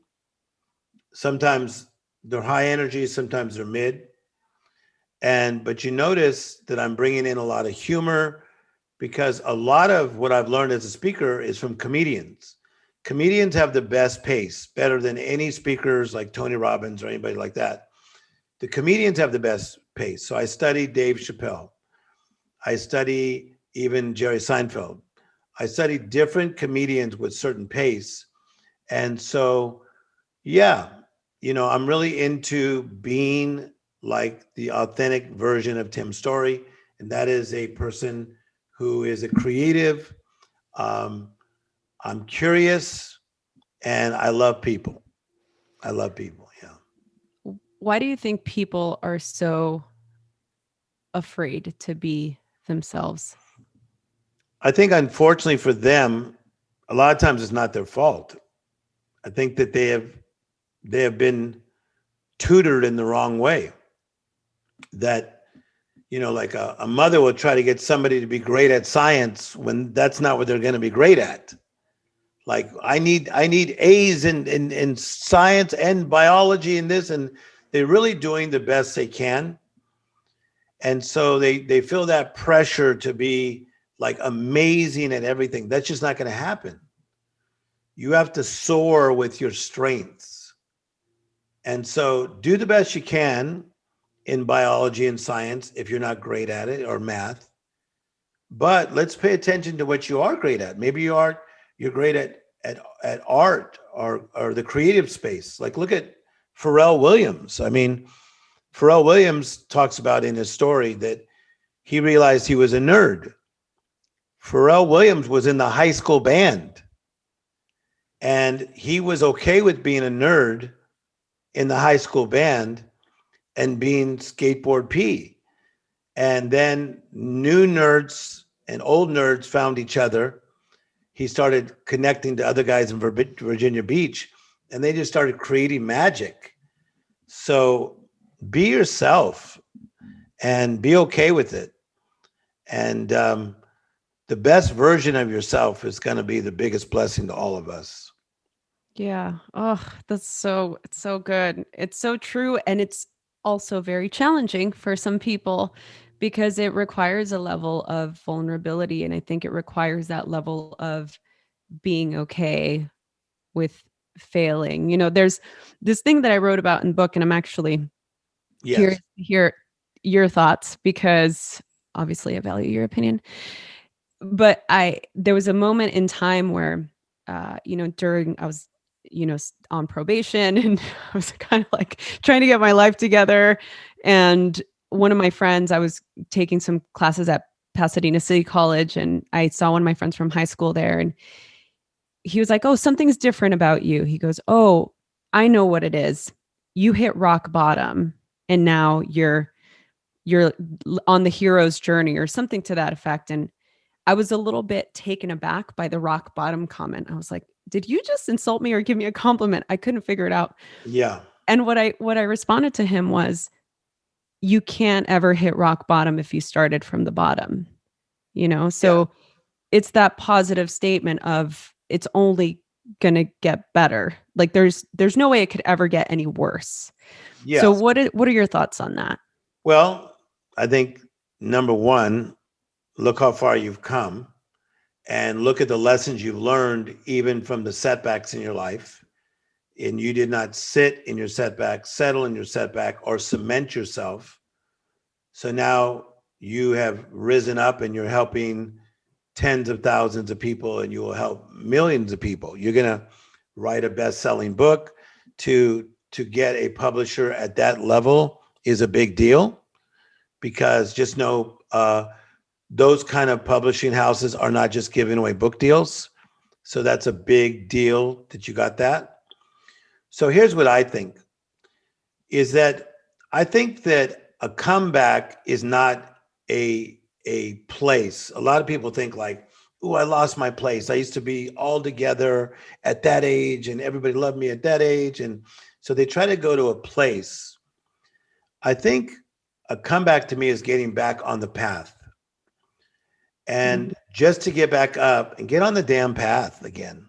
Sometimes they're high energy, sometimes they're mid. But you notice that I'm bringing in a lot of humor because a lot of what I've learned as a speaker is from comedians. Comedians have the best pace, better than any speakers like Tony Robbins or anybody like that. The comedians have the best pace. So I study Dave Chappelle. I study even Jerry Seinfeld. I study different comedians with certain pace. And so, yeah, I'm really into being like the authentic version of Tim Storey. And that is a person who is a creative. Um, I'm curious and I love people. I love people. Yeah. Why do you think people are so afraid to be themselves? I think, unfortunately for them, a lot of times it's not their fault. I think that they have been tutored in the wrong way. That like a mother will try to get somebody to be great at science when that's not what they're going to be great at. Like I need A's in science and biology and this, and they're really doing the best they can. And so they feel that pressure to be like amazing at everything. That's just not going to happen. You have to soar with your strengths. And so do the best you can in biology and science if you're not great at it, or math. But let's pay attention to what you are great at. Maybe you're great at art or the creative space. Like look at Pharrell Williams. I mean, Pharrell Williams talks about in his story that he realized he was a nerd. Pharrell Williams was in the high school band and he was okay with being a nerd in the high school band and being skateboard P. And then new nerds and old nerds found each other. He started connecting to other guys in Virginia Beach, and they just started creating magic. So be yourself and be okay with it. And the best version of yourself is going to be the biggest blessing to all of us. Yeah. Oh, it's so good. It's so true. And it's also very challenging for some people because it requires a level of vulnerability. And I think it requires that level of being okay with failing. There's this thing that I wrote about in the book, and I'm actually curious Yes. to hear your thoughts because obviously I value your opinion. But there was a moment in time where, during I was, on probation and I was kind of like trying to get my life together. And one of my friends, I was taking some classes at Pasadena City College, and I saw one of my friends from high school there, and he was like, "Oh, something's different about you." He goes, "Oh, I know what it is. You hit rock bottom, and now you're on the hero's journey," or something to that effect. And I was a little bit taken aback by the rock bottom comment. I was like, "Did you just insult me or give me a compliment?" I couldn't figure it out. Yeah. And what I responded to him was, "You can't ever hit rock bottom if you started from the bottom." Yeah. So it's that positive statement of it's only going to get better. Like there's no way it could ever get any worse. So Yes. what are your thoughts on that? Well, I think number one, look how far you've come and look at the lessons you've learned, even from the setbacks in your life. and you did not sit in your setback, settle in your setback, or cement yourself. So now you have risen up and you're helping tens of thousands of people, and you will help millions of people. You're going to write a best-selling book. To get a publisher at that level is a big deal, because just know those kind of publishing houses are not just giving away book deals. So that's a big deal that you got that. So here's what I think is that I think that a comeback is not a place. A lot of people think like, "Oh, I lost my place. I used to be all together at that age and everybody loved me at that age." And so they try to go to a place. I think a comeback to me is getting back on the path. And just to get back up and get on the damn path again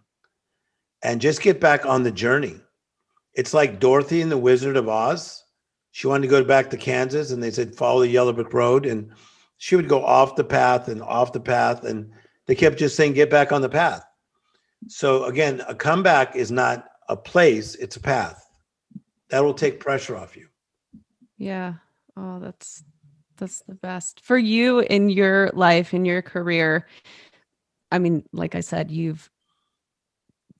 and just get back on the journey. It's like Dorothy in the Wizard of Oz. She wanted to go back to Kansas, and they said, follow the yellow brick road. And she would go off the path and off the path. And they kept just saying, get back on the path. So again, a comeback is not a place, it's a path. That will take pressure off you. Yeah. Oh, that's the best for you in your life, in your career. I mean, like I said, you've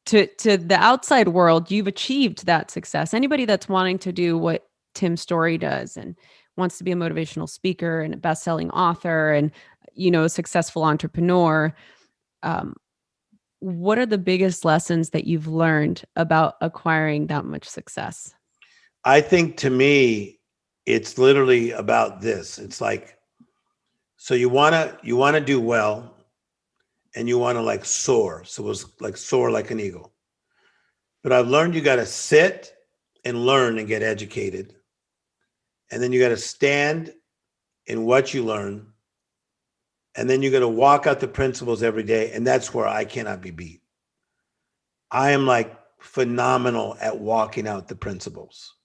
to the outside world, you've achieved that success. Anybody that's wanting to do what Tim Storey does and wants to be a motivational speaker and a best-selling author and, you know, a successful entrepreneur, what are the biggest lessons that you've learned about acquiring that much success? I think to me, it's literally about this. It's like, so you wanna do well, and you wanna like soar. So it was like soar like an eagle. But I've learned you gotta sit and learn and get educated. And then you gotta stand in what you learn. And then you gotta walk out the principles every day. And that's where I cannot be beat. I am like phenomenal at walking out the principles.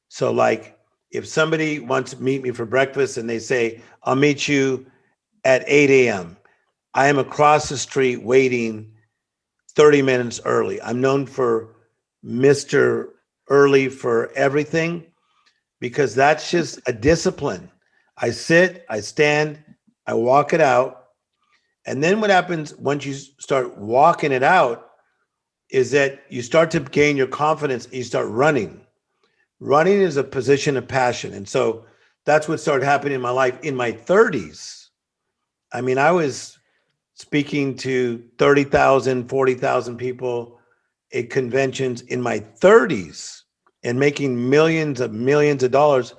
So like if somebody wants to meet me for breakfast and they say, I'll meet you at 8 a.m., I am across the street waiting 30 minutes early. I'm known for Mr. Early for everything, because that's just a discipline. I sit, I stand, I walk it out. And then what happens once you start walking it out is that you start to gain your confidence and you start running. Running is a position of passion. And so that's what started happening in my life in my 30s. I mean, I was speaking to 30,000, 40,000 people at conventions in my 30s and making millions of dollars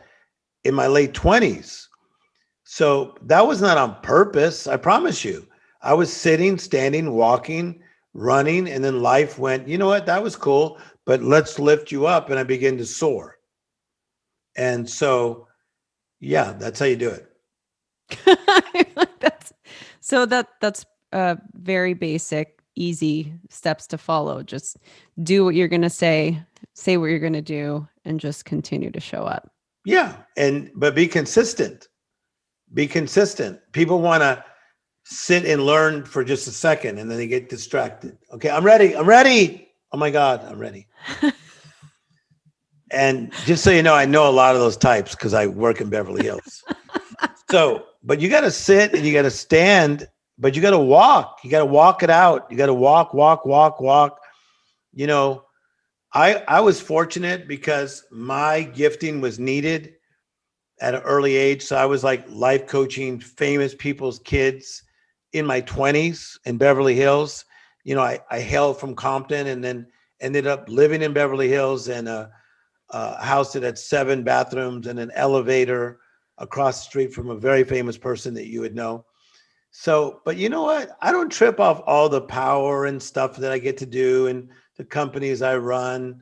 in my late 20s. So that was not on purpose. I promise you. I was sitting, standing, walking, running, and then life went, you know what? That was cool, but let's lift you up. And I began to soar. And so, yeah, that's how you do it. that's very basic, easy steps to follow. Just do what you're going to say what you're going to do, and just continue to show up. Yeah. But be consistent. Be consistent. People want to sit and learn for just a second and then they get distracted. Okay, I'm ready. Oh my God, I'm ready. And just so you know, I know a lot of those types because I work in Beverly Hills. So, but you got to sit and you got to stand, but you got to walk. You got to walk it out. You got to walk. You know, I was fortunate because my gifting was needed at an early age. So I was like life coaching famous people's kids in my 20s in Beverly Hills. You know, I hailed from Compton and then ended up living in Beverly Hills and a house that had 7 bathrooms and an elevator across the street from a very famous person that you would know. So, but you know what? I don't trip off all the power and stuff that I get to do and the companies I run.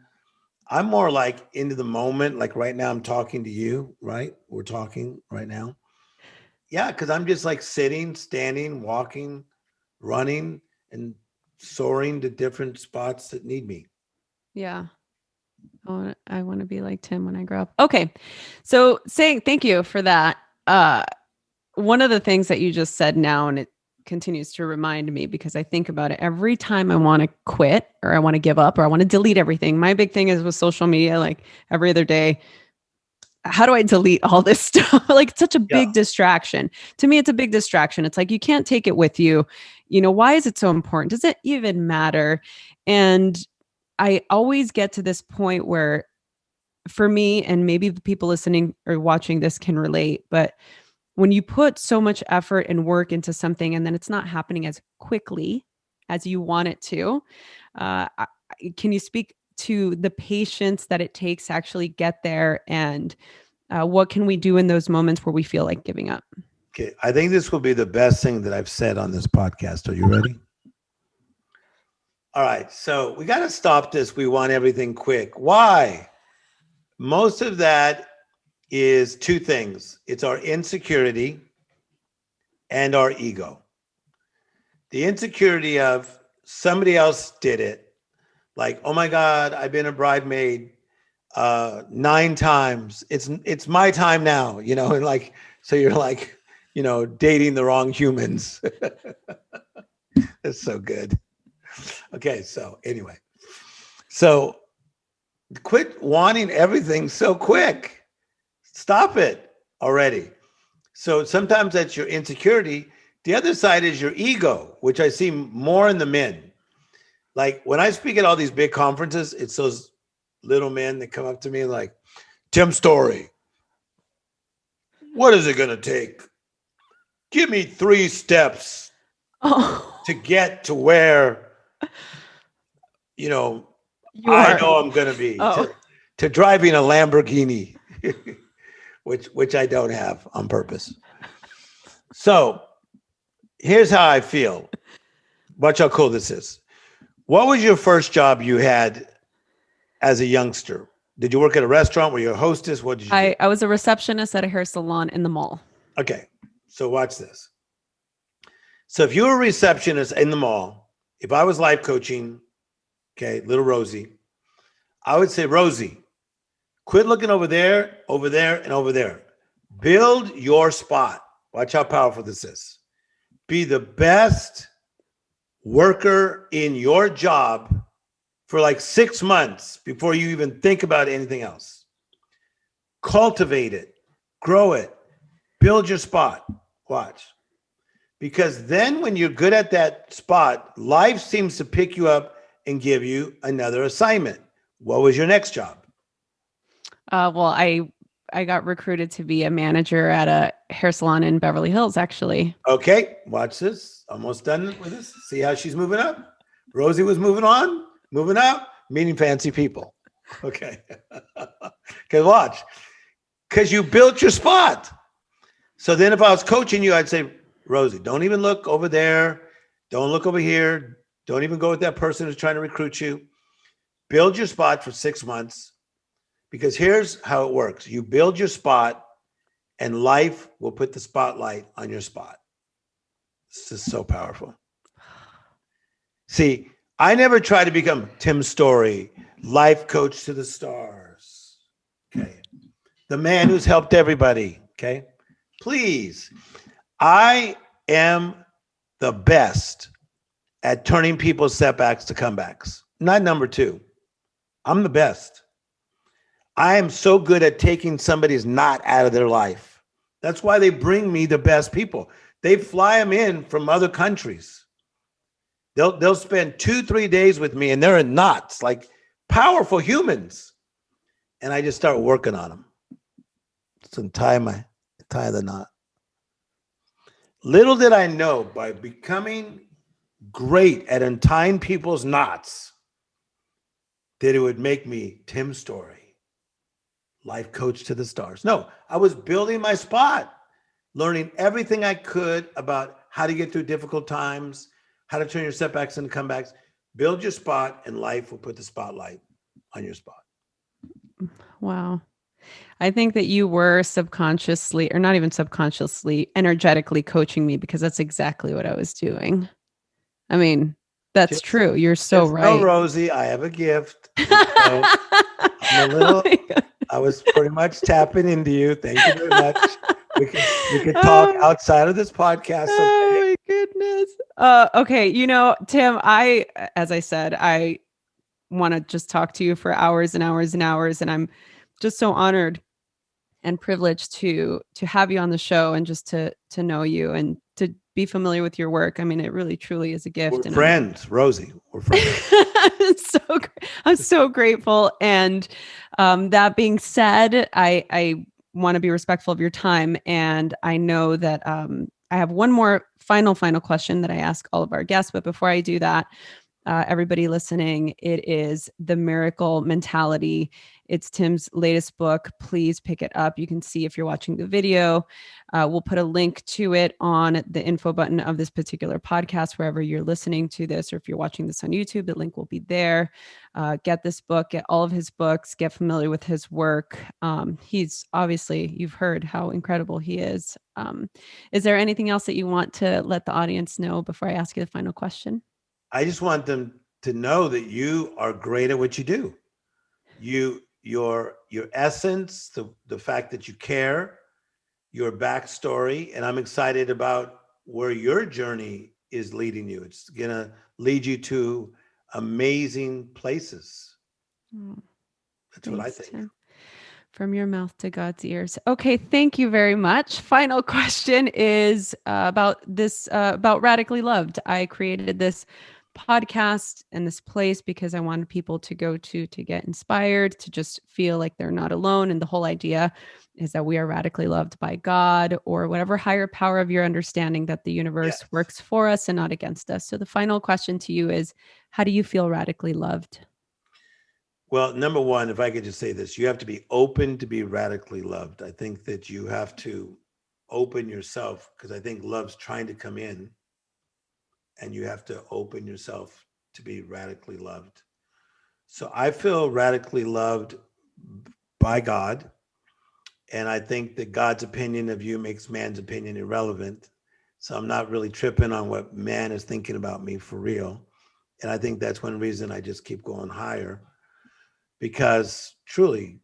I'm more like into the moment. Like right now, I'm talking to you, right? We're talking right now. Yeah, because I'm just like sitting, standing, walking, running, and soaring to different spots that need me. Yeah. I want to be like Tim when I grow up. Okay. So saying thank you for that. One of the things that you just said now, and continues to remind me, because I think about it every time I want to quit or I want to give up or I want to delete everything. My big thing is with social media, like every other day, how do I delete all this stuff? Like it's such a Yeah. big distraction. To me, it's a big distraction. It's like you can't take it with you. Why is it so important? Does it even matter? And I always get to this point where, for me, and maybe the people listening or watching this can relate, but when you put so much effort and work into something and then it's not happening as quickly as you want it to, can you speak to the patience that it takes to actually get there, and what can we do in those moments where we feel like giving up? Okay, I think this will be the best thing that I've said on this podcast. Are you ready? All right, so we got to stop this. We want everything quick. Why? Most of that is two things. It's our insecurity and our ego. The insecurity of somebody else did it. Like, oh my God, I've been a bridesmaid 9 times. It's my time now, and like, so you're like, dating the wrong humans. That's so good. Okay, so anyway, so quit wanting everything so quick. Stop it already. So sometimes that's your insecurity. The other side is your ego, which I see more in the men. Like when I speak at all these big conferences, it's those little men that come up to me and like, Tim Storey, what is it going to take? Give me 3 steps to get to where, I know I'm going to be, to driving a Lamborghini, which I don't have on purpose. So here's how I feel. Watch how cool this is. What was your first job you had as a youngster? Did you work at a restaurant? Were you a hostess? What did you do? I was a receptionist at a hair salon in the mall. Okay, so watch this. So if you were a receptionist in the mall, if I was life coaching, okay, little Rosie, I would say, Rosie, quit looking over there, and over there. Build your spot. Watch how powerful this is. Be the best worker in your job for like 6 months before you even think about anything else. Cultivate it, grow it, build your spot. Watch. Because then when you're good at that spot, life seems to pick you up and give you another assignment. What was your next job? Well, I got recruited to be a manager at a hair salon in Beverly Hills, actually. Okay, watch this. Almost done with this. See how she's moving up? Rosie was moving on, moving up, meeting fancy people. Okay. Okay, watch. Because you built your spot. So then if I was coaching you, I'd say, Rosie, don't even look over there. Don't look over here. Don't even go with that person who's trying to recruit you. Build your spot for 6 months. Because here's how it works. You build your spot and life will put the spotlight on your spot. This is so powerful. See, I never tried to become Tim Storey, life coach to the stars. Okay. The man who's helped everybody. Okay. Please. I am the best at turning people's setbacks to comebacks. Not number 2. I'm the best. I am so good at taking somebody's knot out of their life. That's why they bring me the best people. They fly them in from other countries. They'll spend 2-3 days with me and they're in knots, like powerful humans. And I just start working on them. So tie the knot. Little did I know, by becoming great at untying people's knots, that it would make me Tim Storey, life coach to the stars. No, I was building my spot, learning everything I could about how to get through difficult times, how to turn your setbacks into comebacks. Build your spot and life will put the spotlight on your spot. Wow. I think that you were subconsciously, or not even subconsciously, energetically coaching me, because that's exactly what I was doing. I mean, that's true. You're so right. No, Rosie, I have a gift. So I'm a little, I was pretty much tapping into you. Thank you very much. We could talk outside of this podcast. Okay? Oh my goodness. Okay. Tim, as I said, I want to just talk to you for hours and hours and hours. And I'm just so honored and privileged to have you on the show and just to know you and to be familiar with your work. I mean, it really truly is a gift. We're And friends, Rosie. We're friends. I'm so grateful. And that being said, I want to be respectful of your time. And I know that I have one more final question that I ask all of our guests. But before I do that, everybody listening, it is The Miracle Mentality. It's Tim's latest book. Please pick it up. You can see if you're watching the video. We'll put a link to it on the info button of this particular podcast, wherever you're listening to this, or if you're watching this on YouTube, the link will be there. Get this book, get all of his books, get familiar with his work. He's obviously, you've heard how incredible he is. Is there anything else that you want to let the audience know before I ask you the final question? I just want them to know that you are great at what you do. Your essence, the fact that you care, your backstory, and I'm excited about where your journey is leading you. It's gonna lead you to amazing places. That's what I think. Tim. From your mouth to God's ears. Okay, thank you very much. Final question is about this, about Radically Loved. I created this podcast and this place because I wanted people to go to get inspired, to just feel like they're not alone. And the whole idea is that we are radically loved by God or whatever higher power of your understanding, that the universe works for us and not against us. So the final question to you is, how do you feel radically loved? Well, number one, if I could just say this, you have to be open to be radically loved. I think that you have to open yourself, because I think love's trying to come in, and you have to open yourself to be radically loved. So I feel radically loved by God. And I think that God's opinion of you makes man's opinion irrelevant. So I'm not really tripping on what man is thinking about me for real. And I think that's one reason I just keep going higher. Because truly,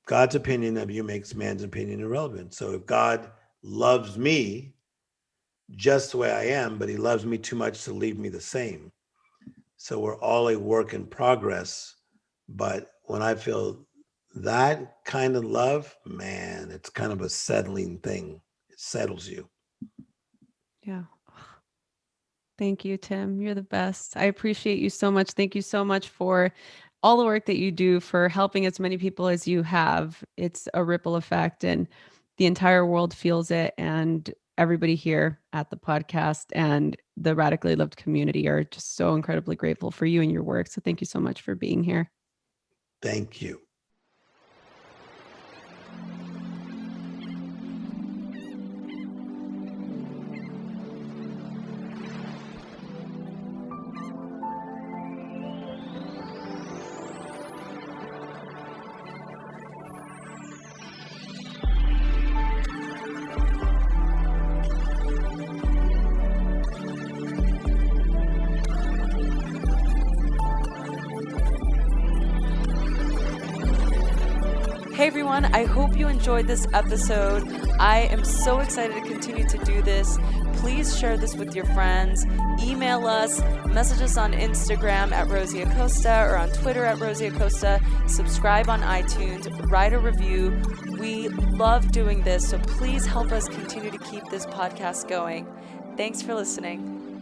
God's opinion of you makes man's opinion irrelevant. So if God loves me just the way I am, but he loves me too much to leave me the same. So we're all a work in progress. But when I feel that kind of love, man, it's kind of a settling thing. It settles you. Yeah. Thank you, Tim. You're the best. I appreciate you so much. Thank you so much for all the work that you do, for helping as many people as you have. It's a ripple effect and the entire world feels it. And everybody here at the podcast and the Radically Loved community are just so incredibly grateful for you and your work. So thank you so much for being here. Thank you. Hey everyone, I hope you enjoyed this episode. I am so excited to continue to do this. Please share this with your friends. Email us, message us on Instagram at Rosie Acosta or on Twitter at Rosie Acosta. Subscribe on iTunes, write a review. We love doing this, so please help us continue to keep this podcast going. Thanks for listening.